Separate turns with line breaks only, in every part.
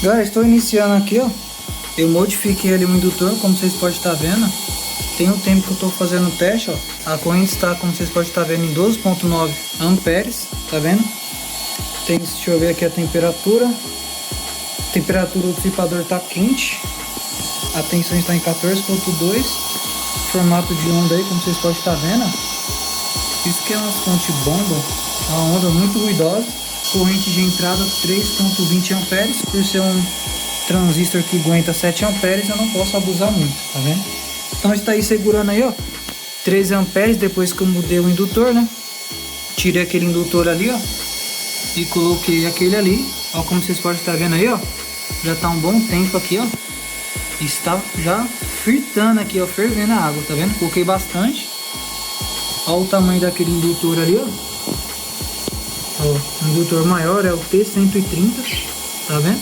Galera, estou iniciando aqui, ó. Eu modifiquei ali o indutor, como vocês podem estar vendo. Tem um tempo que eu estou fazendo o teste, ó. A corrente está, como vocês podem estar vendo, em 12,9 amperes, tá vendo? Deixa eu ver aqui a temperatura. A temperatura do dissipador está quente. A tensão está em 14,2. Formato de onda aí, como vocês podem estar vendo. Isso que é uma fonte bomba, uma onda muito ruidosa. Corrente de entrada 3,20 amperes. Por ser um transistor que aguenta 7 amperes, eu não posso abusar muito, tá vendo? Então está aí segurando aí, ó, 13 amperes depois que eu mudei o indutor, né? Tirei aquele indutor ali, ó, e coloquei aquele ali. Ó, como vocês podem estar vendo aí, ó, já tá um bom tempo aqui, ó. Está já fritando aqui, ó, fervendo a água, tá vendo? Coloquei bastante. Ó o tamanho daquele indutor ali, ó. Ó, o indutor maior é o T130, tá vendo?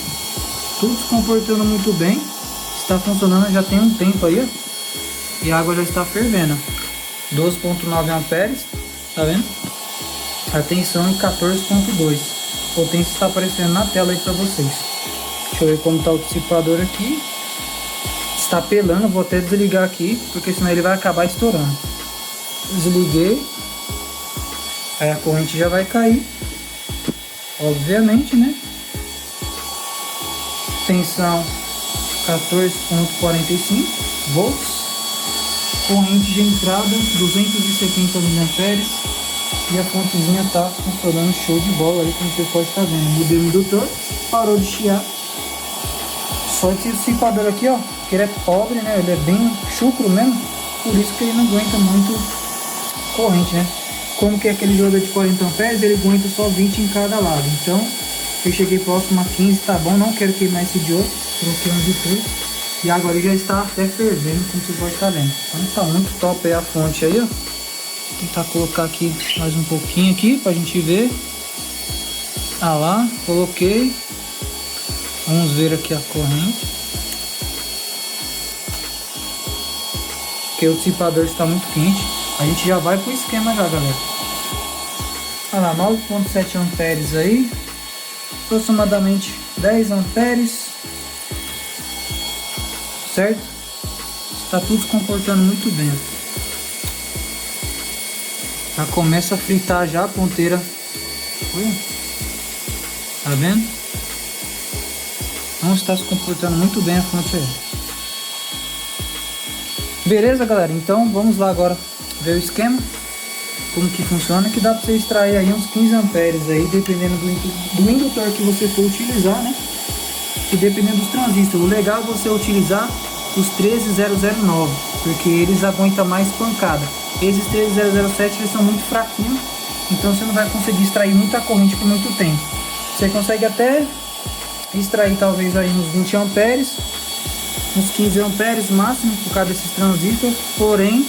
Tudo se comportando muito bem. Está funcionando já tem um tempo aí, ó. E a água já está fervendo. 12,9 amperes, tá vendo? A tensão em 14,2. Potência está aparecendo na tela aí para vocês. Deixa eu ver como está o dissipador aqui. Está pelando, vou até desligar aqui, porque senão ele vai acabar estourando. Desliguei. Aí a corrente já vai cair. Obviamente, né? Tensão 14,45 volts. Corrente de entrada 270 mA. E a fontezinha tá funcionando show de bola aí, como você pode estar vendo. Mudei o indutor, parou de chiar. Só esse dissipador aqui, ó, que ele é pobre, né? Ele é bem chucro mesmo. Por isso que ele não aguenta muito corrente, né? Como que é aquele jogo de 40 amperes, ele aguenta só 20 em cada lado. Então, eu cheguei próximo a 15, tá bom. Não quero queimar esse diodo. Troquei um indutor. E agora já está até fervendo, como vocês podem estar vendo. Então tá muito top aí a fonte aí, ó. Vou tentar colocar aqui mais um pouquinho aqui pra gente ver. Ah lá, coloquei. Vamos ver aqui a corrente. Porque o dissipador está muito quente. A gente já vai pro esquema já, galera. Olha lá, 9,7 amperes aí. Aproximadamente 10 amperes. Certo? Está tudo se comportando muito bem. Já começa a fritar já a ponteira. Tá vendo? Então está se comportando muito bem a fonte aí. Beleza, galera? Então vamos lá agora ver o esquema. Como que funciona. Que dá para você extrair aí uns 15 amperes aí, dependendo do indutor que você for utilizar, né? E dependendo dos transistores. O legal é você utilizar os 13009, porque eles aguentam mais pancada. Esses 13007 eles são muito fraquinhos, então você não vai conseguir extrair muita corrente por muito tempo. Você consegue até extrair talvez aí uns 20 amperes, uns 15 amperes máximo por causa desses transistores, porém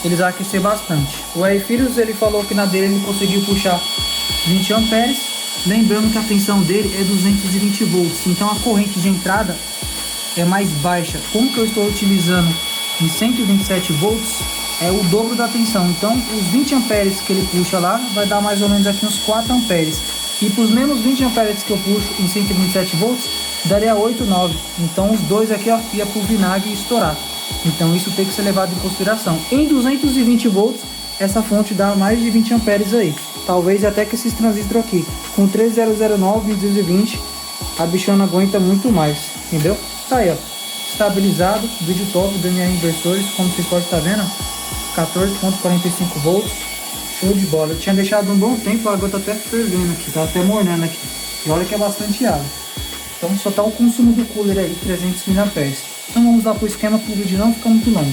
eles vão aquecer bastante. O R Filhos, ele falou que na dele ele conseguiu puxar 20 amperes, lembrando que a tensão dele é 220 volts, então a corrente de entrada é mais baixa. Como que eu estou utilizando em 127 volts, é o dobro da tensão. Então os 20 amperes que ele puxa lá vai dar mais ou menos aqui uns 4 amperes. E para os menos 20 amperes que eu puxo em 127 volts, daria 8, 9. Então os dois aqui, ó, ia pro vinagre e estourar. Então isso tem que ser levado em consideração. Em 220 volts, essa fonte dá mais de 20 amperes aí. Talvez até que esses transistores aqui, com 13009 e 220, a bichona aguenta muito mais, entendeu? Tá aí, ó, estabilizado, vídeo top do MR Inversores, como vocês podem estar vendo, 14,45 volts, show de bola. Eu tinha deixado um bom tempo, a água tá até fervendo aqui, tá até mornando aqui, e olha que é bastante água. Então só tá o consumo do cooler aí, 300 mA. Então vamos lá pro esquema para o vídeo não ficar muito longo.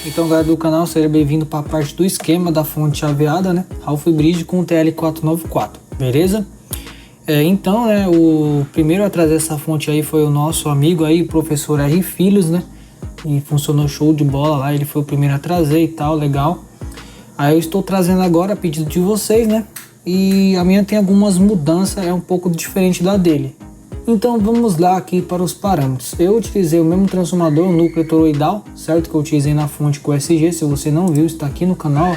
Então, galera do canal, seja bem-vindo para a parte do esquema da fonte chaveada, né, Ralph Bridge com TL494, beleza? Então, né, o primeiro a trazer essa fonte aí foi o nosso amigo aí, professor R Filhos, né? E funcionou show de bola lá, ele foi o primeiro a trazer e tal, legal. Aí eu estou trazendo agora a pedido de vocês, né? E a minha tem algumas mudanças, é um pouco diferente da dele. Então vamos lá aqui para os parâmetros. Eu utilizei o mesmo transformador núcleo toroidal, certo? Que eu utilizei na fonte com SG, se você não viu, está aqui no canal.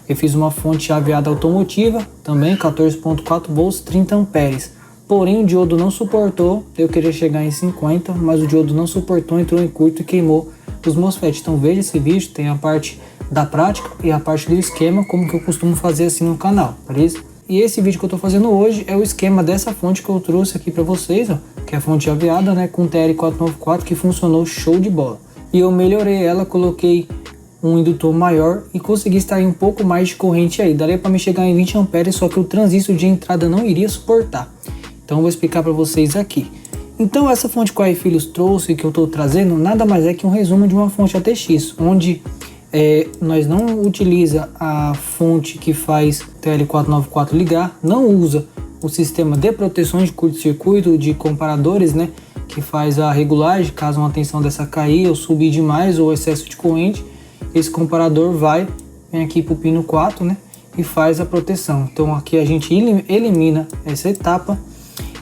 Eu fiz uma fonte chaveada automotiva, também 14.4 volts, 30 amperes. porém o diodo não suportou. Eu queria chegar em 50, mas o diodo não suportou, entrou em curto e queimou os MOSFET. Então veja esse vídeo, tem a parte da prática e a parte do esquema, como que eu costumo fazer assim no canal, beleza? E esse vídeo que eu tô fazendo hoje é o esquema dessa fonte que eu trouxe aqui para vocês, ó, que é a fonte aviada, né, com TL494, que funcionou show de bola. E eu melhorei ela, coloquei um indutor maior e consegui extrair um pouco mais de corrente aí. Daria para me chegar em 20 amperes, só que o transistor de entrada não iria suportar. Então eu vou explicar para vocês aqui. Então essa fonte que o AI Filhos trouxe, que eu estou trazendo, nada mais é que um resumo de uma fonte ATX, onde nós não utiliza a fonte que faz TL494 ligar, não usa o sistema de proteção de curto-circuito de comparadores, né, que faz a regulagem caso uma tensão dessa cair ou subir demais ou excesso de corrente. Esse comparador vem aqui para o pino 4, né, e faz a proteção. Então aqui a gente elimina essa etapa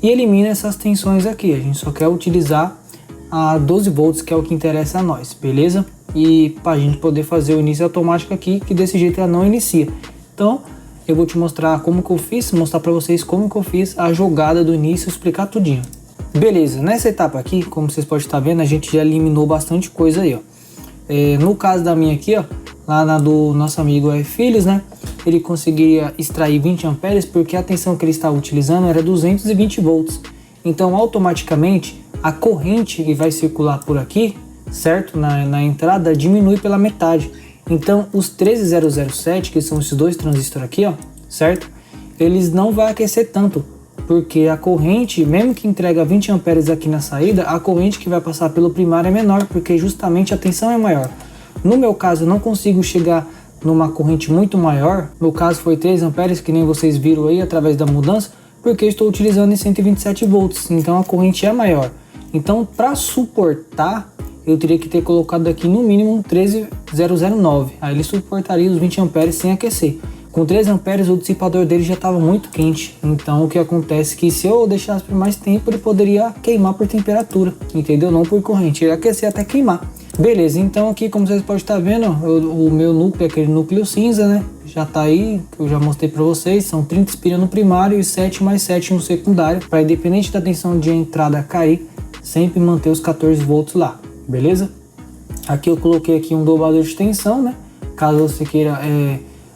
e elimina essas tensões aqui. A gente só quer utilizar a 12 volts, que é o que interessa a nós, beleza? E para a gente poder fazer o início automático aqui, que desse jeito ela não inicia. Então eu vou te mostrar como que eu fiz, mostrar para vocês como que eu fiz a jogada do início, explicar tudinho. Beleza, nessa etapa aqui, como vocês podem estar vendo, a gente já eliminou bastante coisa aí, ó. No caso da minha aqui, ó, lá na do nosso amigo AI Filhos, né, ele conseguiria extrair 20 amperes porque a tensão que ele estava utilizando era 220 volts. Então automaticamente a corrente que vai circular por aqui, certo, na entrada, diminui pela metade. Então os 13007, que são esses dois transistores aqui, ó, certo, eles não vão aquecer tanto, porque a corrente, mesmo que entrega 20 amperes aqui na saída, a corrente que vai passar pelo primário é menor, porque justamente a tensão é maior. No meu caso eu não consigo chegar numa corrente muito maior, no caso foi 3 amperes, que nem vocês viram aí através da mudança, porque eu estou utilizando em 127 volts, então a corrente é maior. Então para suportar, eu teria que ter colocado aqui no mínimo 13009, aí ele suportaria os 20 amperes sem aquecer. Com 3 amperes o dissipador dele já estava muito quente, então o que acontece é que se eu deixasse por mais tempo ele poderia queimar por temperatura, entendeu? Não por corrente, ele ia aquecer até queimar. Beleza, então aqui como vocês podem estar vendo, o meu núcleo, aquele núcleo cinza, né, já tá aí, que eu já mostrei para vocês, são 30 espiras no primário e 7 mais 7 no secundário, para independente da tensão de entrada cair, sempre manter os 14 volts lá, beleza? Aqui eu coloquei aqui um dobrador de tensão, né, caso você queira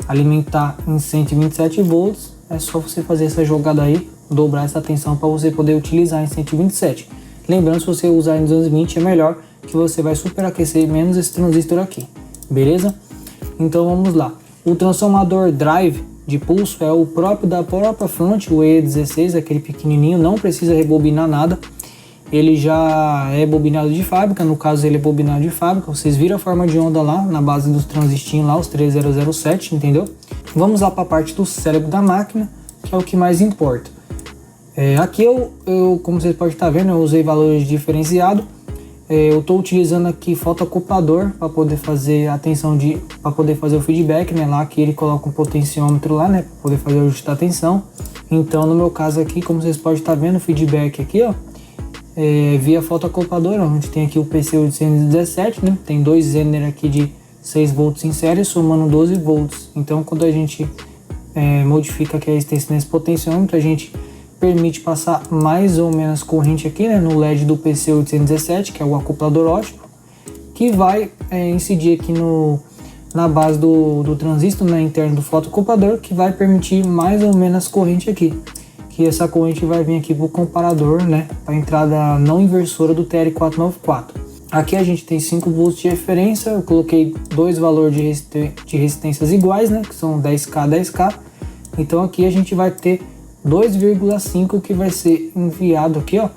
alimentar em 127 volts, é só você fazer essa jogada aí, dobrar essa tensão para você poder utilizar em 127. Lembrando, se você usar em 220 é melhor, que você vai superaquecer menos esse transistor aqui, beleza? Então vamos lá. O transformador drive de pulso é o próprio da própria fonte, o E16, aquele pequenininho, não precisa rebobinar nada. Ele já é bobinado de fábrica, no caso ele é bobinado de fábrica, vocês viram a forma de onda lá, na base dos transistinhos lá, os 3007, entendeu? Vamos lá para a parte do cérebro da máquina, que é o que mais importa. Aqui eu, como vocês podem estar vendo, eu usei valores diferenciados. Eu estou utilizando aqui fotocoplador para poder fazer a tensão para poder fazer o feedback, né? Lá que ele coloca um potenciômetro lá, né? Para poder fazer o ajuste da tensão. Então no meu caso aqui, como vocês podem estar vendo, o feedback aqui, ó, via fotocoplador, onde tem aqui o PC817, né? Tem dois Zener aqui de 6 volts em série, somando 12 volts. Então quando a gente modifica aqui a extensão desse potenciômetro, a gente permite passar mais ou menos corrente aqui, né, no LED do PC817, que é o acoplador óptico, que vai incidir aqui na base do transistor, né, interno do fotocoplador, que vai permitir mais ou menos corrente aqui. Que essa corrente vai vir aqui para o comparador, né, para a entrada não inversora do TL494. Aqui a gente tem 5 volts de referência, eu coloquei dois valores de resistências iguais, né, que são 10K, 10K. Então aqui a gente vai ter 2,5 que vai ser enviado aqui, ó,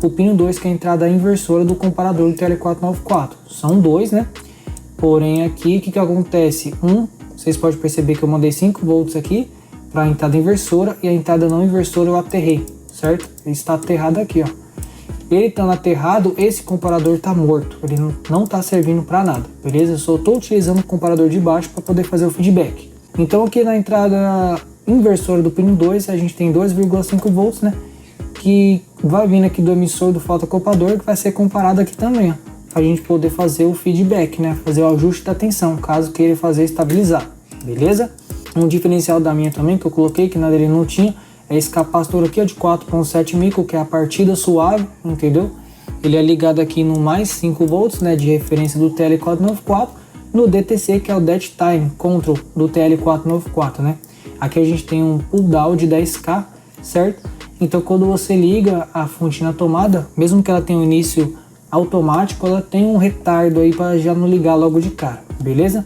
o pino 2, que é a entrada inversora do comparador do TL494. São dois, né? Porém aqui, o que acontece? Vocês podem perceber que eu mandei 5 volts aqui para a entrada inversora e a entrada não inversora eu aterrei, certo? Ele está aterrado aqui, ó. Ele estando aterrado, esse comparador está morto, ele não está servindo para nada, beleza? Eu só estou utilizando o comparador de baixo para poder fazer o feedback. Então aqui na entrada inversora do pino 2 a gente tem 2,5 volts, né, que vai vindo aqui do emissor do fotocoplador, que vai ser comparado aqui também, ó, pra gente poder fazer o feedback, né, fazer o ajuste da tensão, caso queira fazer estabilizar, beleza? Um diferencial da minha também, que eu coloquei, que na dele não tinha, É esse capacitor aqui, ó, de 4.7 micro, que é a partida suave, entendeu? Ele é ligado aqui no mais 5 volts, né, de referência do TL494, no DTC, que é o Dead Time Control do TL494, né? Aqui a gente tem um pull down de 10K, certo? Então quando você liga a fonte na tomada, mesmo que ela tenha um início automático, ela tem um retardo aí para já não ligar logo de cara, beleza?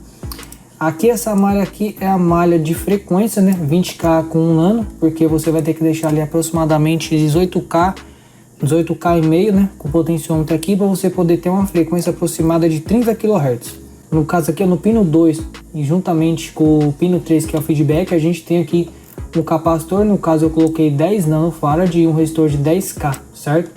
Aqui essa malha aqui é a malha de frequência, né? 20K com 1 nano, porque você vai ter que deixar ali aproximadamente 18K e meio, né? Com o potenciômetro aqui para você poder ter uma frequência aproximada de 30 kHz. No caso aqui, no pino 2 e juntamente com o pino 3, que é o feedback, a gente tem aqui um capacitor. No caso eu coloquei 10 nanofarad e um resistor de 10K, certo?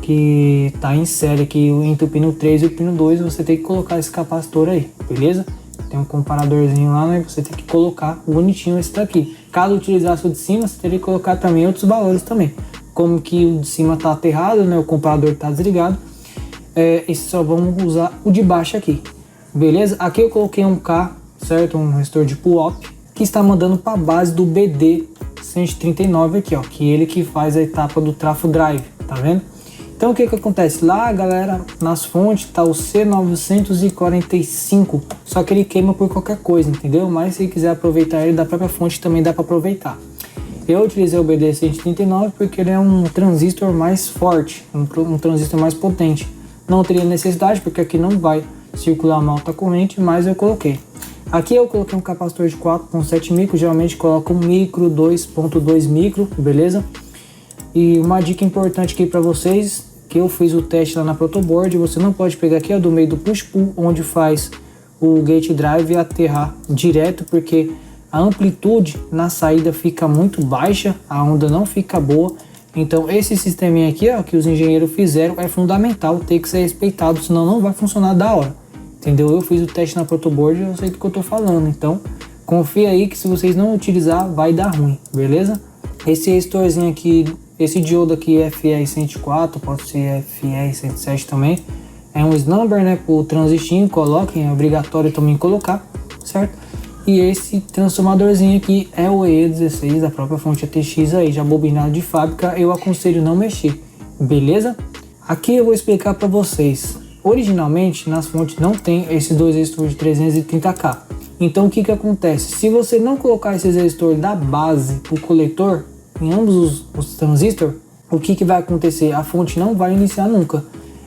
Que tá em série aqui entre o pino 3 e o pino 2, você tem que colocar esse capacitor aí, beleza? Tem um comparadorzinho lá, né? Você tem que colocar bonitinho esse daqui. Caso utilizasse o de cima, você teria que colocar também outros valores também. Como que o de cima tá aterrado, né? O comparador tá desligado. Esse só vamos usar o de baixo aqui. Beleza? Aqui eu coloquei um K, certo? Um resistor de pull-up que está mandando para a base do BD139 aqui, ó, que ele que faz a etapa do trafo drive, tá vendo? Então o que acontece? Lá, galera, nas fontes tá o C945, só que ele queima por qualquer coisa, entendeu? Mas se quiser aproveitar ele da própria fonte também dá para aproveitar. Eu utilizei o BD139 porque ele é um transistor mais forte, um transistor mais potente. Não teria necessidade porque aqui não vai circular uma alta corrente, mas eu coloquei. Aqui eu coloquei um capacitor de 4.7 micro, geralmente coloco um micro, 2.2 micro, beleza? E uma dica importante aqui para vocês, que eu fiz o teste lá na protoboard, você não pode pegar aqui, ó, do meio do push-pull, onde faz o gate drive, e aterrar direto, porque a amplitude na saída fica muito baixa, a onda não fica boa. Então esse sisteminha aqui, ó, que os engenheiros fizeram, é fundamental, tem que ser respeitado, senão não vai funcionar da hora. Entendeu? Eu fiz o teste na protoboard e eu sei do que eu tô falando. Então confia aí que se vocês não utilizar vai dar ruim, beleza? Esse resistorzinho aqui, esse diodo aqui FR104, pode ser FR107 também. É um snumber, né? O transistor, coloquem, é obrigatório também colocar, certo? E esse transformadorzinho aqui é o E16 da própria fonte ATX aí, já bobinado de fábrica, eu aconselho não mexer, beleza? Aqui eu vou explicar para vocês. Originalmente nas fontes não tem esses dois resistores de 330K. Então o que acontece? Se você não colocar esses resistores da base pro coletor em ambos os transistores, o que vai acontecer? A fonte não vai iniciar nunca.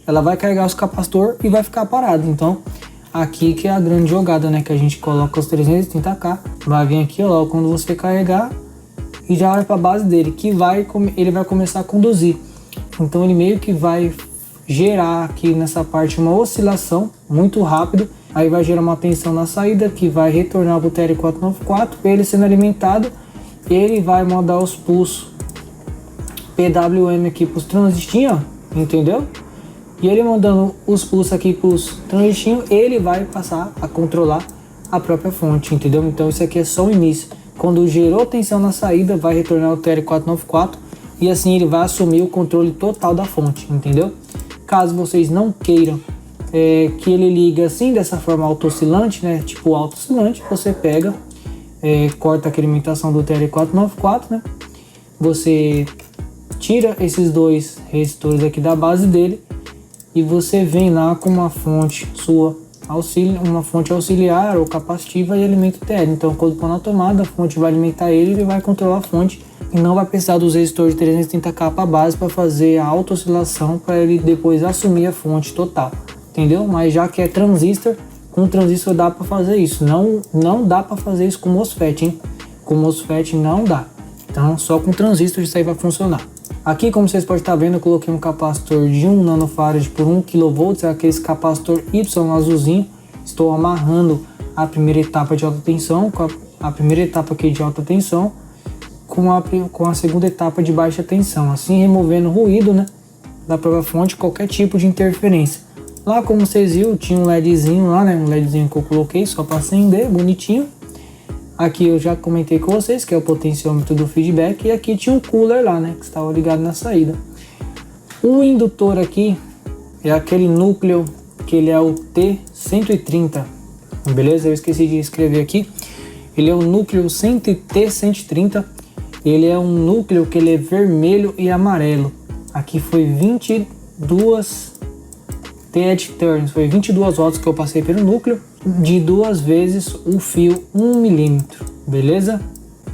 Ela vai carregar os capacitor e vai ficar parado. Então aqui que é a grande jogada, né? Que a gente coloca os 330K, vai vir aqui, ó, quando você carregar e já vai para a base dele, que ele vai começar a conduzir. Então ele meio que vai gerar aqui nessa parte uma oscilação muito rápido, aí vai gerar uma tensão na saída que vai retornar para o TL494, ele sendo alimentado, ele vai mandar os pulsos PWM aqui para os transistinhos, entendeu? E ele mandando os pulsos aqui para os transistinhos, ele vai passar a controlar a própria fonte, entendeu? Então isso aqui é só o início. Quando gerou tensão na saída, vai retornar o TL494 e assim ele vai assumir o controle total da fonte, entendeu? Caso vocês não queiram que ele ligue assim, dessa forma auto-oscilante, né? Tipo auto-oscilante, você pega, corta a alimentação do TL494, né? Você tira esses dois resistores aqui da base dele e você vem lá com uma fonte sua, uma fonte auxiliar ou capacitiva e alimenta o TL. Então quando pôr na tomada, a fonte vai alimentar ele e vai controlar a fonte. E não vai precisar dos resistores de 330K para base para fazer a auto-oscilação para ele depois assumir a fonte total, entendeu? Mas já que é transistor, com transistor dá para fazer isso. Não dá para fazer isso com MOSFET, hein? Com MOSFET não dá. Então só com transistor isso aí vai funcionar. Aqui, como vocês podem estar vendo, eu coloquei um capacitor de 1 nanofarad por 1 kV, é aquele capacitor Y azulzinho. Estou amarrando a primeira etapa de alta tensão, com a primeira etapa aqui de alta tensão, com a segunda etapa de baixa tensão, assim removendo ruído, né, da própria fonte, qualquer tipo de interferência. Lá, como vocês viram, tinha um LEDzinho lá, né, um LEDzinho que eu coloquei só para acender, bonitinho. Aqui eu já comentei com vocês que é o potenciômetro do feedback, e aqui tinha um cooler lá, né, que estava ligado na saída. O indutor aqui é aquele núcleo que ele é o T130, beleza? Eu esqueci de escrever aqui. Ele é o núcleo T130. ele é um núcleo que ele é vermelho e amarelo. Aqui foi 22 TED turns, foi 22 voltas que eu passei pelo núcleo, de 2 vezes o fio 1 milímetro, beleza?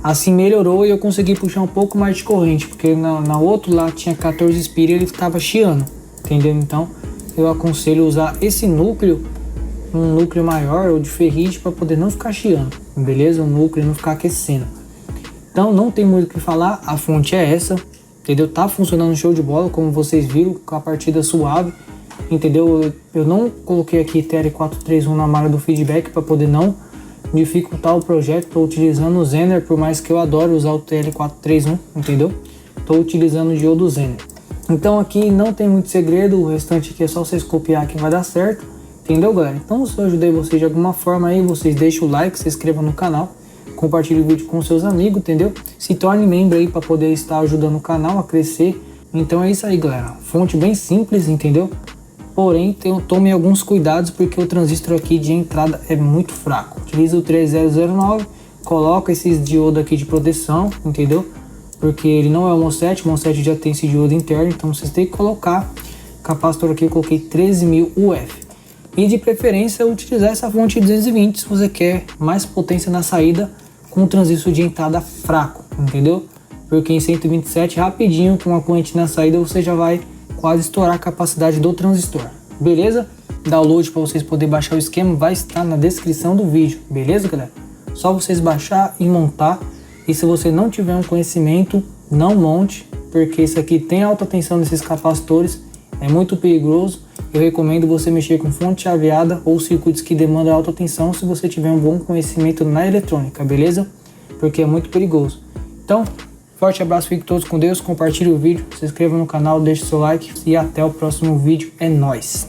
Assim melhorou e eu consegui puxar um pouco mais de corrente, porque na outro lá tinha 14 speed e ele ficava chiando, entendeu? Então eu aconselho usar esse núcleo, um núcleo maior ou de ferrite, para poder não ficar chiando, beleza? O núcleo não ficar aquecendo. Então não tem muito o que falar, a fonte é essa, entendeu? Tá funcionando show de bola, como vocês viram, com a partida suave, entendeu? Eu não coloquei aqui TL431 na malha do feedback para poder não dificultar o projeto. Estou utilizando o Zener, por mais que eu adoro usar o TL431, entendeu? Estou utilizando o diodo Zener. Então aqui não tem muito segredo, o restante aqui é só vocês copiar que vai dar certo, entendeu, galera? Então se eu ajudei vocês de alguma forma aí, vocês deixem o like, se inscrevam no canal, compartilhe o vídeo com seus amigos, entendeu? Se torne membro aí para poder estar ajudando o canal a crescer. Então é isso aí, galera. Fonte bem simples, entendeu? Porém, tome alguns cuidados porque o transistor aqui de entrada é muito fraco. Utiliza o 3009, coloca esses diodos aqui de proteção, entendeu? Porque ele não é o MOSFET, o MOSFET já tem esse diodo interno, então vocês têm que colocar. Capacitor aqui eu coloquei 13.000 UF. E de preferência utilizar essa fonte 220 se você quer mais potência na saída com um transistor de entrada fraco, entendeu? Porque em 127 rapidinho com uma corrente na saída você já vai quase estourar a capacidade do transistor, beleza? Download para vocês poderem baixar o esquema vai estar na descrição do vídeo, beleza, galera? Só vocês baixar e montar. E se você não tiver um conhecimento, não monte, porque isso aqui tem alta tensão nesses capacitores, é muito perigoso. Eu recomendo você mexer com fonte chaveada ou circuitos que demandam alta tensão se você tiver um bom conhecimento na eletrônica, beleza? Porque é muito perigoso. Então, forte abraço, fiquem todos com Deus, compartilhe o vídeo, se inscreva no canal, deixe seu like e até o próximo vídeo, é nóis!